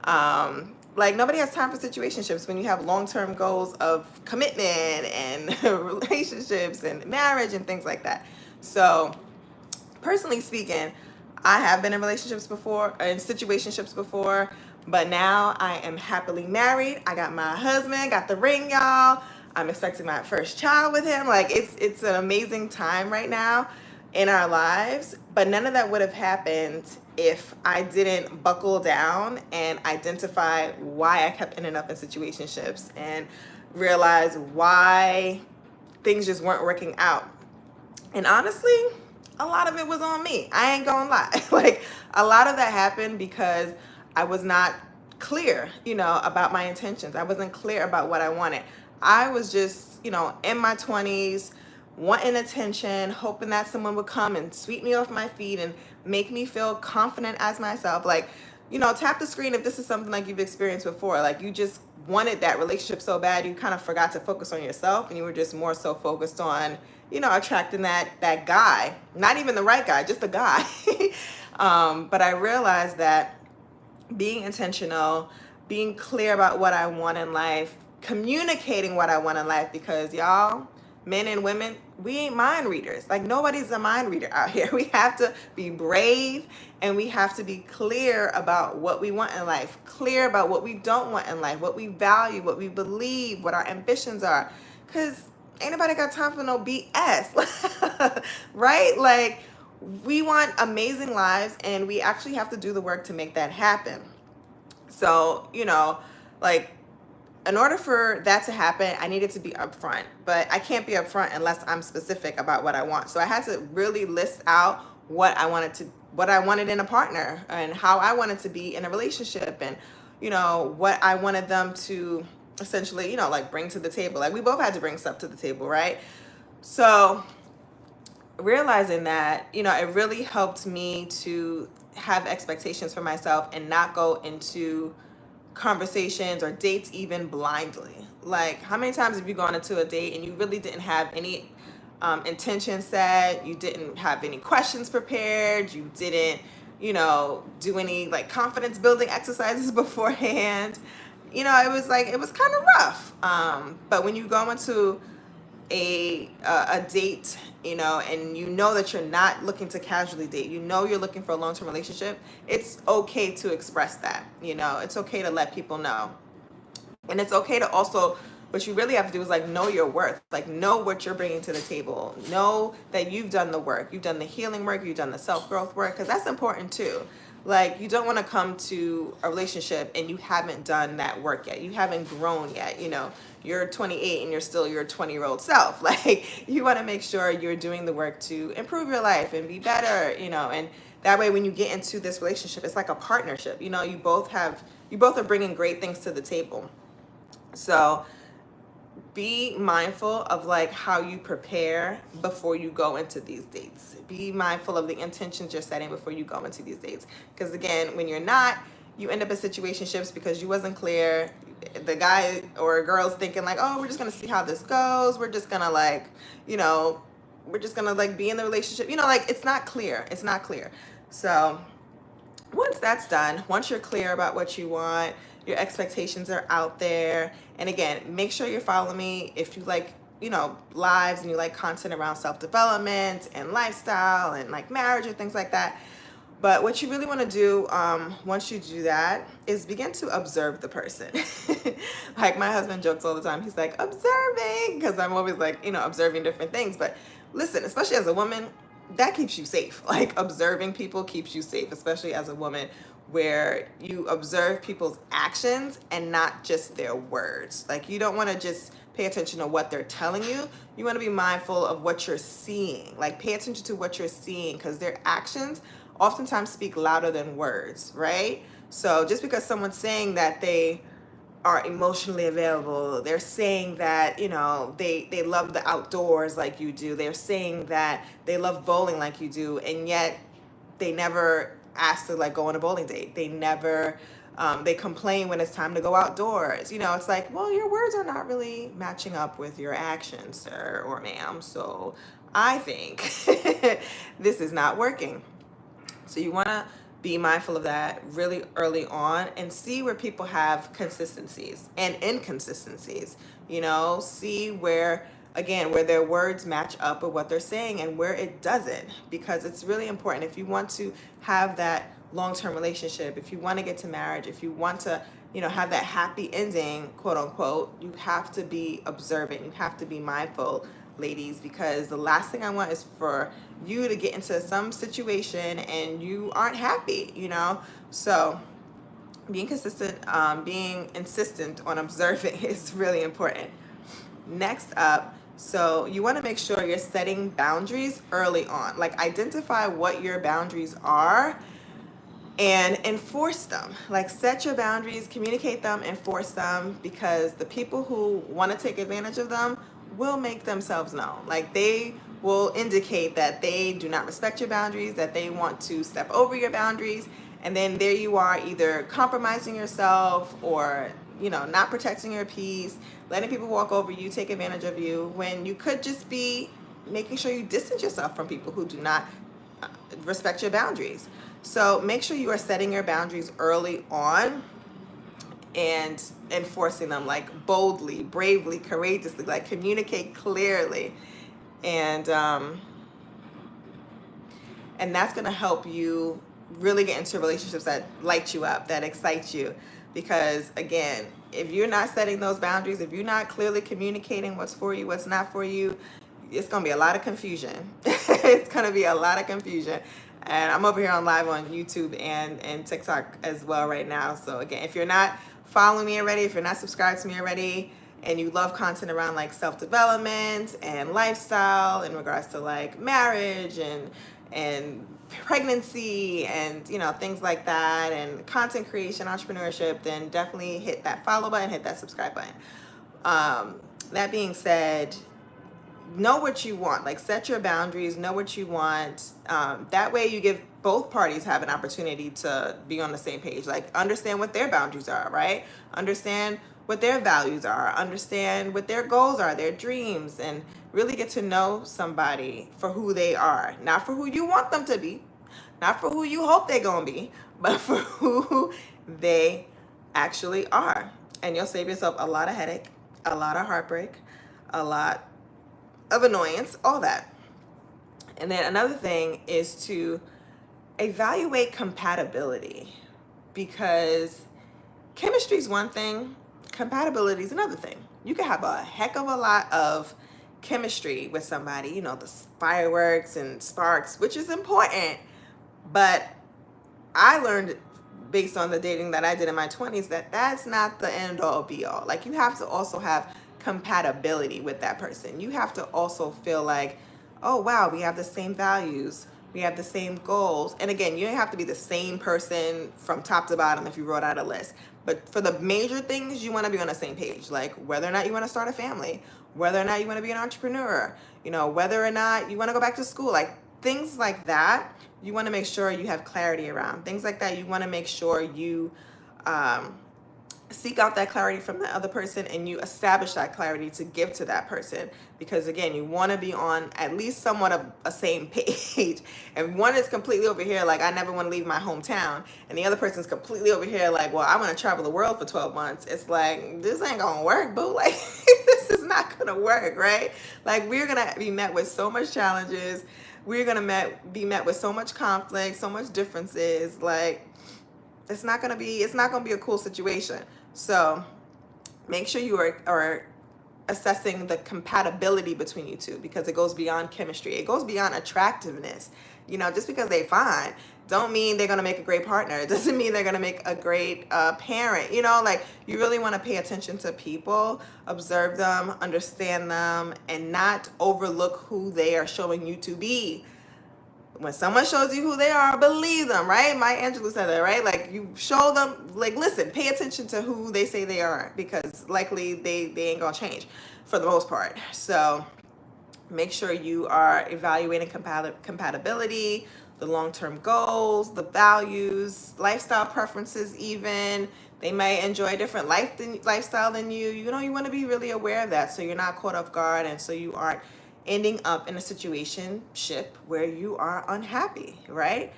Like nobody has time for situationships when you have long-term goals of commitment and relationships and marriage and things like that. So personally speaking, I have been in relationships before, in situationships before, but now I am happily married. I got my husband, got the ring, y'all. I'm expecting my first child with him. Like it's an amazing time right now in our lives, but none of that would have happened if I didn't buckle down and identify why I kept ending up in situationships and realize why things just weren't working out. And honestly, a lot of it was on me. I ain't gonna lie. Like a lot of that happened because I was not clear, about my intentions. I wasn't clear about what I wanted. I was just, in my 20s, wanting attention, hoping that someone would come and sweep me off my feet and make me feel confident as myself. Like, tap the screen if this is something like you've experienced before. Like you just wanted that relationship so bad, you kind of forgot to focus on yourself and you were just more so focused on, attracting that guy, not even the right guy, just the guy. But I realized that being intentional, being clear about what I want in life, communicating what I want in life, because y'all, men and women, we ain't mind readers. Like nobody's a mind reader out here. We have to be brave and we have to be clear about what we want in life, clear about what we don't want in life, what we value, what we believe, what our ambitions are. Because ain't nobody got time for no BS, right? Like we want amazing lives and we actually have to do the work to make that happen. So, like in order for that to happen, I needed to be upfront, but I can't be upfront unless I'm specific about what I want. So I had to really list out what I wanted in a partner and how I wanted to be in a relationship and, what I wanted them to essentially, like bring to the table. Like we both had to bring stuff to the table, right? So realizing that, it really helped me to have expectations for myself and not go into conversations or dates even blindly. Like how many times have you gone into a date and you really didn't have any intention set, you didn't have any questions prepared, you didn't, do any like confidence building exercises beforehand. It was kind of rough. But when you go into a date, and that you're not looking to casually date, you're looking for a long-term relationship, it's okay to express that. It's okay to let people know. And it's okay to also, what you really have to do is like know your worth, like know what you're bringing to the table, know that you've done the work, you've done the healing work, you've done the self-growth work, because that's important too. Like you don't want to come to a relationship and you haven't done that work yet, you haven't grown yet. You're 28 and you're still your 20-year-old self. Like you want to make sure you're doing the work to improve your life and be better, and that way when you get into this relationship, it's like a partnership. You both are bringing great things to the table. So be mindful of like how you prepare before you go into these dates. Be mindful of the intentions you're setting before you go into these dates. Because again, when you're not, you end up in situationships because you wasn't clear. The guy or girl's thinking like, oh, we're just gonna see how this goes. We're just gonna like, we're just gonna like be in the relationship. Like it's not clear. It's not clear. So once that's done, once you're clear about what you want, your expectations are out there. And again, make sure you're following me if you like, lives and you like content around self-development and lifestyle and like marriage and things like that. But what you really want to do once you do that is begin to observe the person. Like my husband jokes all the time. He's like, observing, because I'm always like, observing different things. But listen, especially as a woman, that keeps you safe. Like observing people keeps you safe, especially as a woman, where you observe people's actions and not just their words. Like you don't want to just pay attention to what they're telling you. You want to be mindful of what you're seeing. Like pay attention to what you're seeing, because their actions oftentimes speak louder than words, right? So just because someone's saying that they are emotionally available, they're saying that, they love the outdoors like you do, they're saying that they love bowling like you do, and yet they never ask to like go on a bowling date. They never, they complain when it's time to go outdoors. It's like, well, your words are not really matching up with your actions, sir or ma'am. So I think this is not working. So you want to be mindful of that really early on and see where people have consistencies and inconsistencies. See where, again, where their words match up with what they're saying and where it doesn't, because it's really important. If you want to have that long-term relationship, if you want to get to marriage, if you want to, have that happy ending, quote unquote, you have to be observant. You have to be mindful, ladies, because the last thing I want is for you to get into some situation and you aren't happy. So being consistent, being insistent on observing is really important. Next up, so you want to make sure you're setting boundaries early on. Like, identify what your boundaries are and enforce them. Like, set your boundaries, communicate them, enforce them, because the people who want to take advantage of them will make themselves known. Like, they will indicate that they do not respect your boundaries, that they want to step over your boundaries, and then there you are, either compromising yourself or not protecting your peace, letting people walk over you, take advantage of you, when you could just be making sure you distance yourself from people who do not respect your boundaries. So make sure you are setting your boundaries early on and enforcing them, like, boldly, bravely, courageously, like, communicate clearly. And that's going to help you really get into relationships that light you up, that excite you. Because, again, if you're not setting those boundaries, if you're not clearly communicating what's for you, what's not for you, it's going to be a lot of confusion. It's going to be a lot of confusion. And I'm over here on live on YouTube and TikTok as well right now. So again, if you're not following me already, if you're not subscribed to me already, and you love content around like self-development and lifestyle in regards to like marriage and pregnancy and things like that, and content creation, entrepreneurship, then definitely hit that follow button, hit that subscribe button. That being said, know what you want. Like, set your boundaries, know what you want. That way you give both parties have an opportunity to be on the same page. Like, understand what their boundaries are, right? Understand what their values are, understand what their goals are, their dreams, and really get to know somebody for who they are. Not for who you want them to be, not for who you hope they're gonna be, but for who they actually are. And you'll save yourself a lot of headache, a lot of heartbreak, a lot of annoyance, all that. And then another thing is to evaluate compatibility, because chemistry is one thing, compatibility is another thing. You can have a heck of a lot of chemistry with somebody, the fireworks and sparks, which is important. But I learned, based on the dating that I did in my 20s, that that's not the end all be all. Like, you have to also have compatibility with that person. You have to also feel like, oh wow, we have the same values, we have the same goals. And again, you don't have to be the same person from top to bottom if you wrote out a list. But for the major things, you want to be on the same page. Like, whether or not you want to start a family, whether or not you want to be an entrepreneur, whether or not you want to go back to school, like things like that, you want to make sure you have clarity around. Things like that, you want to make sure you seek out that clarity from the other person, and you establish that clarity to give to that person. Because again, you want to be on at least somewhat of a same page. And one is completely over here like, I never want to leave my hometown, and the other person's completely over here like, well, I want to travel the world for 12 months. It's like, this ain't gonna work, boo. Like, this is not gonna work, right? Like, we're gonna be met with so much challenges, we're gonna be met with so much conflict, so much differences. Like, it's not gonna be a cool situation. So make sure you are assessing the compatibility between you two, because it goes beyond chemistry. It goes beyond attractiveness. Just because they fine don't mean they're gonna make a great partner. It doesn't mean they're gonna make a great parent. Like, you really want to pay attention to people, observe them, understand them, and not overlook who they are showing you to be. When someone shows you who they are, believe them, right? Maya Angelou said that, right? Like, you show them, like, listen, pay attention to who they say they are, because likely they ain't gonna change for the most part. So make sure you are evaluating compatibility, the long-term goals, the values, lifestyle preferences even. They might enjoy a different lifestyle than you. You want to be really aware of that, so you're not caught off guard, and so you aren't ending up in a situationship where you are unhappy, right?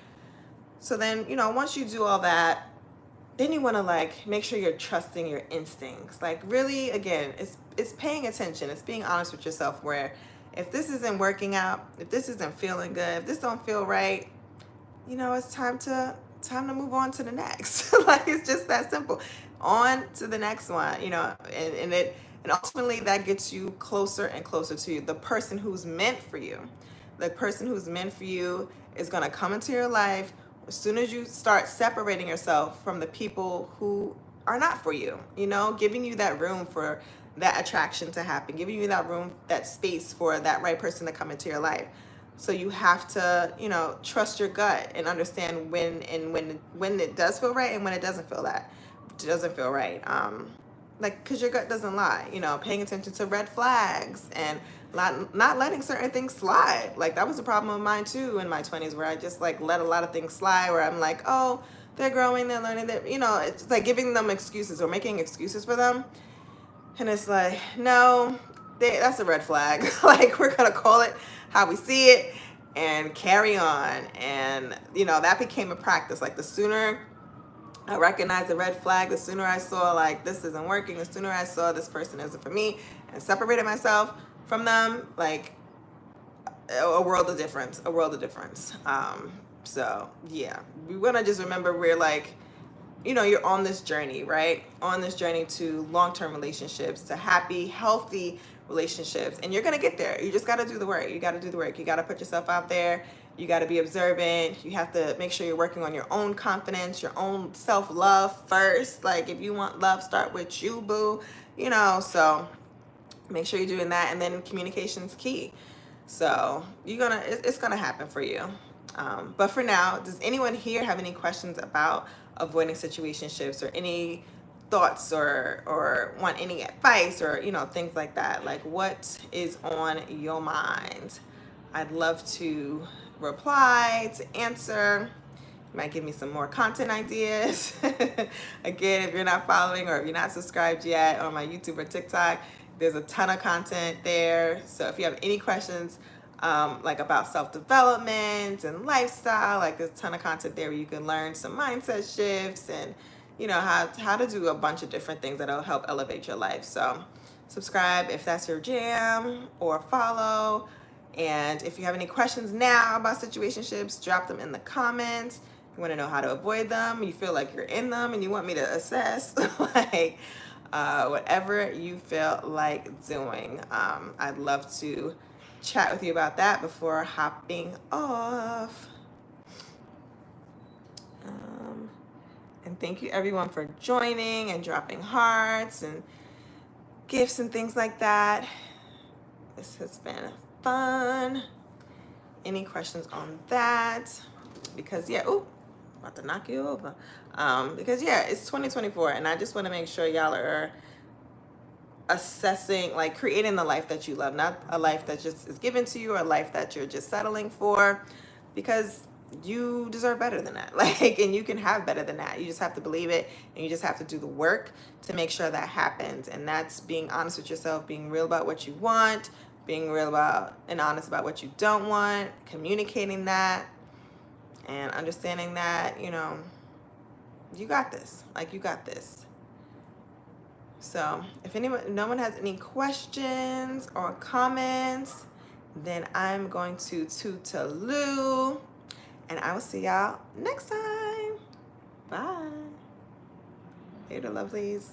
So then, once you do all that, then you want to like make sure you're trusting your instincts. Like really, again, it's paying attention. It's being honest with yourself where if this isn't working out, if this isn't feeling good, if this don't feel right, it's time to move on to the next. Like it's just that simple. On to the next one, and ultimately that gets you closer and closer to the person who's meant for you. The person who's meant for you is going to come into your life as soon as you start separating yourself from the people who are not for you, giving you that room for that attraction to happen, giving you that room, that space for that right person to come into your life. So you have to, trust your gut and understand when it does feel right and when it doesn't feel right. Like, because your gut doesn't lie, paying attention to red flags and not letting certain things slide. Like that was a problem of mine too in my 20s, where I just like let a lot of things slide, where I'm like, oh, they're growing, they're learning, that it's like giving them excuses or making excuses for them. And it's like, no, that's a red flag. Like we're gonna call it how we see it and carry on. And that became a practice. Like the sooner I recognized the red flag, the sooner I saw like this isn't working, the sooner I saw this person isn't for me, and separated myself from them, like a world of difference. So yeah, we want to just remember we're like, you're on this journey, right? On this journey to long-term relationships, to happy, healthy relationships. And you're going to get there. You just got to do the work. You got to put yourself out there. You got to be observant. You have to make sure you're working on your own confidence, your own self-love first. Like if you want love, start with you, boo. So make sure you're doing that. And then communication's key. So it's going to happen for you. But for now, does anyone here have any questions about avoiding situationships, or any thoughts, or want any advice, or things like that? Like what is on your mind? I'd love to reply, to answer. You might give me some more content ideas. Again, if you're not following or if you're not subscribed yet on my YouTube or TikTok, there's a ton of content there. So if you have any questions like about self-development and lifestyle, like there's a ton of content there where you can learn some mindset shifts and how to do a bunch of different things that'll help elevate your life. So subscribe if that's your jam, or follow. And if you have any questions now about situationships, drop them in the comments. You want to know how to avoid them, you feel like you're in them and you want me to assess, like whatever you feel like doing. I'd love to chat with you about that before hopping off. And thank you everyone for joining and dropping hearts and gifts and things like that. This has been fun. Any questions on that? Because about to knock you over. Because it's 2024 and I just want to make sure y'all are assessing, like creating the life that you love, not a life that just is given to you, or a life that you're just settling for, because you deserve better than that. Like, and you can have better than that. You just have to believe it, and you just have to do the work to make sure that happens. And that's being honest with yourself, being real about what you want, being real about and honest about what you don't want, communicating that, and understanding that, you got this. Like, you got this. So if no one has any questions or comments, then I'm going to toot-a-loo, and I will see y'all next time. Bye. Later, lovelies.